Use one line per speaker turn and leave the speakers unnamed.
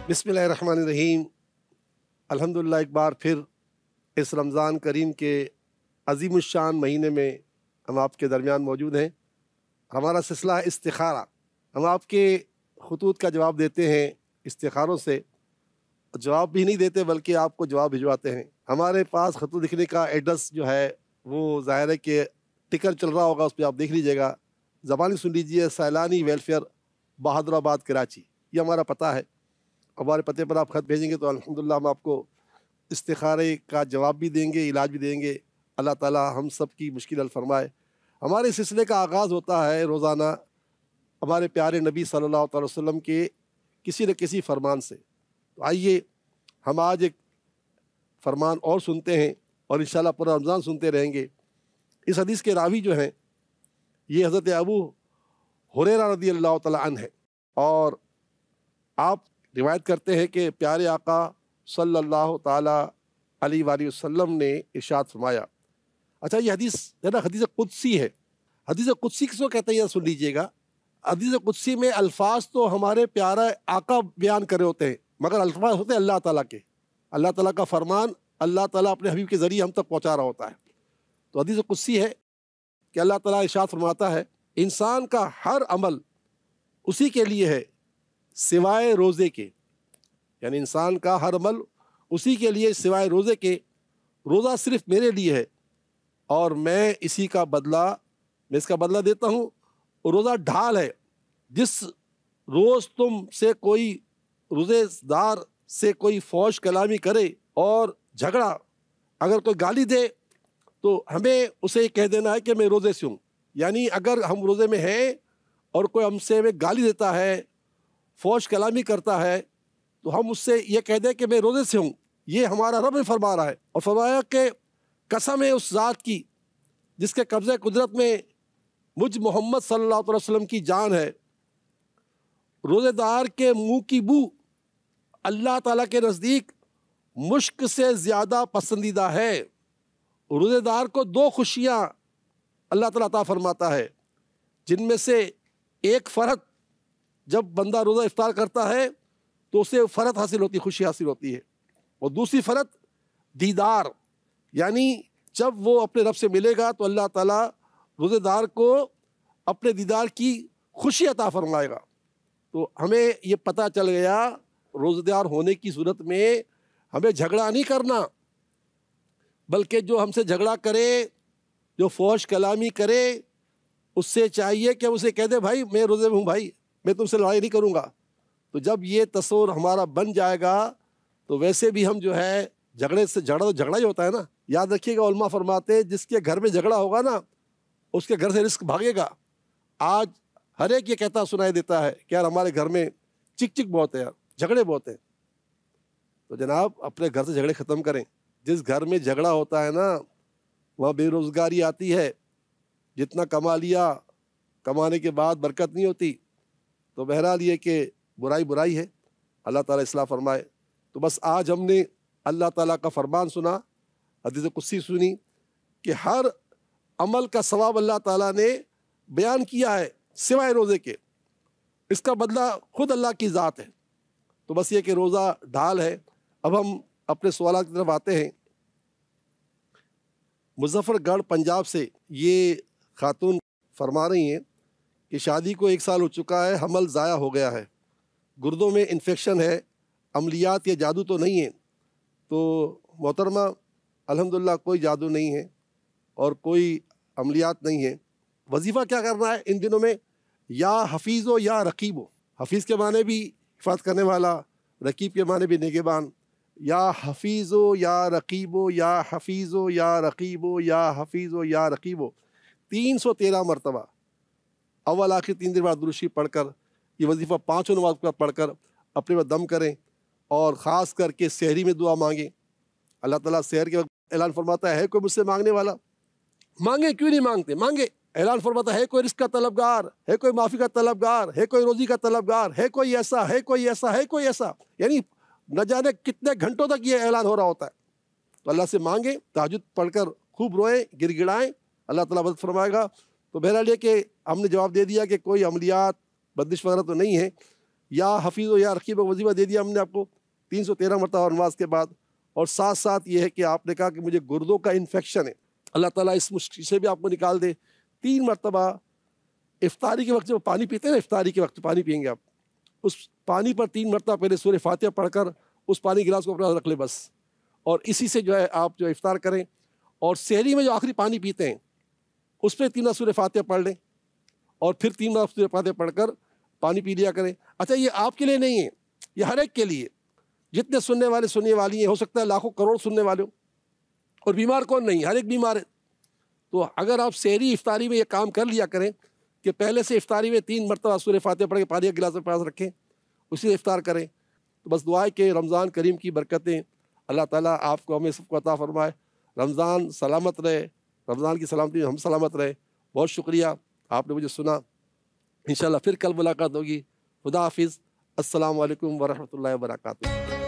बिस्मिल्लाहिर्रहमानिर्रहीम। अल्हम्दुलिल्लाह, एक बार फिर इस रमज़ान करीम के अज़ीमुश्शान महीने में हम आपके दरमियान मौजूद हैं। हमारा सिलसिला है इस्तिखारा। हम आपके ख़ुतूत का जवाब देते हैं इस्तिखारों से। जवाब भी नहीं देते बल्कि आपको जवाब भिजवाते हैं। हमारे पास ख़तूत लिखने का एड्रेस जो है वो ज़ाहिर है कि टिकर चल रहा होगा, उस पर आप देख लीजिएगा। ज़बानी सुन लीजिए, सैलानी वेलफेयर, बहादुराबाद, कराची, ये हमारा पता है। हमारे पते पर आप ख़त भेजेंगे तो अल्हम्दुलिल्लाह हम आपको इस्तिखारे का जवाब भी देंगे, इलाज भी देंगे। अल्लाह ताला हम सब की मुश्किल हल फरमाए। हमारे सिलसिले का आगाज़ होता है रोज़ाना हमारे प्यारे नबी सल्लल्लाहु अलैहि वसल्लम के किसी न किसी फरमान से। तो आइए हम आज एक फरमान और सुनते हैं और इंशाअल्लाह पूरा रमज़ान सुनते रहेंगे। इस हदीस के रावी जो हैं ये हज़रत अबू हुरैरा रज़ियल्लाहु तआला अन्हु है और आप रिवायत करते हैं कि प्यारे आका सल्लल्लाहु ताला अलैहि वसल्लम ने इरशाद फरमाया। अच्छा, ये हदीस है ना, हदीस कुदसी है। हदीस कुदसी किसको कहते हैं, यह सुन लीजिएगा। हदीस कुदसी में अल्फाज तो हमारे प्यारे आका बयान करे होते हैं, मगर अल्फाज होते हैं अल्लाह ताला के। अल्लाह ताला का फरमान अल्लाह ताला अपने हबीब के ज़रिए हम तक पहुँचा रहा होता है। तो हदीस कुदसी है कि अल्लाह ताला इरशाद फरमाता है, इंसान का हर अमल उसी के लिए है सिवाय रोज़े के। यानी इंसान का हर अमल उसी के लिए सिवाय रोज़े के। रोज़ा सिर्फ मेरे लिए है और मैं इसका बदला देता हूँ। रोज़ा ढाल है। जिस रोज़ तुम से कोई रोज़ेदार से कोई फौश कलामी करे और झगड़ा, अगर कोई गाली दे तो हमें उसे कह देना है कि मैं रोज़े से हूँ। यानी अगर हम रोज़े में हैं और कोई हमसे हमें गाली देता है, फौश कलामी करता है, तो हम उससे ये कह दें कि मैं रोज़े से हूँ। ये हमारा रब फरमा रहा है और फरमाया कि कसम है उस ज़ात की जिसके कब्ज़े कुदरत में मुझ मोहम्मद सल्लल्लाहु अलैहि वसल्लम की जान है। रोज़ेदार के मुँह की बू अल्लाह ताला के नज़दीक मुश्क से ज़्यादा पसंदीदा है। रोज़ेदार को दो खुशियाँ अल्लाह ताला अता फरमाता है, जिनमें से एक फ़रहत, जब बंदा रोज़ा इफ्तार करता है तो उसे फ़रहत हासिल होती है, खुशी हासिल होती है। और दूसरी फ़रहत दीदार, यानी जब वो अपने रब से मिलेगा तो अल्लाह ताला रोज़ेदार को अपने दीदार की खुशी अता फरमाएगा। तो हमें ये पता चल गया रोज़ेदार होने की सूरत में हमें झगड़ा नहीं करना, बल्कि जो हमसे झगड़ा करे, जो फौश कलामी करे, उससे चाहिए कि उसे कह दे भाई मैं रोज़े में हूँ, भाई मैं तुमसे लड़ाई नहीं करूँगा। तो जब ये तस्वर हमारा बन जाएगा तो वैसे भी हम जो है झगड़े से झगड़ा ही होता है ना। याद रखिएगा, उलमा फरमाते हैं जिसके घर में झगड़ा होगा ना उसके घर से रिस्क भागेगा। आज हर एक ये कहता सुनाई देता है कि यार हमारे घर में चिक बहुत है, यार झगड़े बहुत हैं। तो जनाब अपने घर से झगड़े ख़त्म करें। जिस घर में झगड़ा होता है ना वहाँ बेरोज़गारी आती है। जितना कमा लिया, कमाने के बाद बरकत नहीं होती। तो बहरहाल ये कि बुराई है, अल्लाह ताला इस्लाह फरमाए। तो बस आज हमने अल्लाह ताला का फरमान सुना, हदीस कुदसी सुनी कि हर अमल का सवाब अल्लाह ताला ने बयान किया है सिवाय रोज़े के। इसका बदला खुद अल्लाह की ज़ात है। तो बस ये कि रोज़ा ढाल है। अब हम अपने सवाल की तरफ आते हैं। मुज़फ़्फ़रगढ़ पंजाब से ये खातून फरमा रही हैं कि शादी को 1 साल हो चुका है, हमल ज़ाया हो गया है, गुर्दों में इन्फेक्शन है, अमलियात या जादू तो नहीं है। तो मोहतरमा अल्हम्दुलिल्लाह कोई जादू नहीं है और कोई अमलियात नहीं है। वजीफ़ा क्या करना है इन दिनों में, या हफीज़ो या रकीबो। हफीज़ के माने भी हिफाज़त करने वाला, रकीब के माने भी निगहबान। या हफीज़ो या रकीबो, या हफीज़ो या रकीबो, या हफीज़ो या रकीबो 313 मरतबा अव्वल आखिर 3 दिन बाद दुरूद पढ़कर ये वजीफ़ा 5 नमाज का पढ़कर अपने पर दम करें और ख़ास करके सहरी में दुआ मांगें। अल्लाह ताला सहर के वक्त ऐलान फरमाता है कोई मुझसे मांगने वाला, मांगे क्यों नहीं मांगते, मांगे। ऐलान फरमाता है कोई रिस्क का तलबगार है, कोई माफ़ी का तलबगार है, कोई रोज़ी का तलबगार है, कोई ऐसा है, कोई ऐसा है, कोई ऐसा। यानी न जाने कितने घंटों तक ये ऐलान हो रहा होता है। तो अल्लाह से मांगे, तहज्जुद पढ़कर खूब रोएं, गिड़गिड़ाएं, अल्लाह ताला मदद फरमाएगा। तो बहरहाल ये कि हमने जवाब दे दिया कि कोई अमलियात बंदिश वगैरह तो नहीं है। یا حفیظ و یا رقیب وظیفہ دے دیا ہم نے آپ کو 313 مرتبہ نماز کے بعد، اور ساتھ ساتھ یہ ہے کہ آپ نے کہا کہ مجھے گردوں کا انفیکشن ہے، اللہ تعالیٰ اس مشکل سے بھی آپ کو نکال دے۔ 3 مرتبہ افطاری کے وقت جب پانی پیتے ہیں نا، افطاری کے وقت پانی پئیں گے آپ، اس پانی پر 3 مرتبہ پہلے سورہ فاتحہ پڑھ کر اس پانی گلاس کو اپنا رکھ لیں بس، اور اسی سے جو ہے آپ جو افطار کریں، اور سحری میں جو آخری پانی پیتے ہیں اس پہ 3 سورہ فاتحہ پڑھ لیں، اور پھر 3 سورہ فاتحہ پڑھ کر پانی پی لیا کریں۔ اچھا یہ آپ کے لیے نہیں ہے، یہ ہر ایک کے لیے، جتنے سننے والے سننے والی ہیں، ہو سکتا ہے لاکھوں کروڑ سننے والے ہوں، اور بیمار کون نہیں، ہر ایک بیمار ہے۔ تو اگر آپ سحری افطاری میں یہ کام کر لیا کریں کہ پہلے سے افطاری میں 3 مرتبہ سورہ فاتحہ پڑھ کے پانی کا گلاس پاس رکھیں، اسی سے افطار کریں، تو بس دعا ہے کہ رمضان کریم کی برکتیں اللہ تعالیٰ آپ کو ہمیں سب کو عطا فرمائے، رمضان سلامت رہے، رمضان کی سلامتی ہم سلامت رہے۔ بہت شکریہ، آپ نے مجھے سنا، انشاءاللہ پھر کل ملاقات ہوگی۔ خدا حافظ، السلام علیکم ورحمۃ اللہ وبرکاتہ۔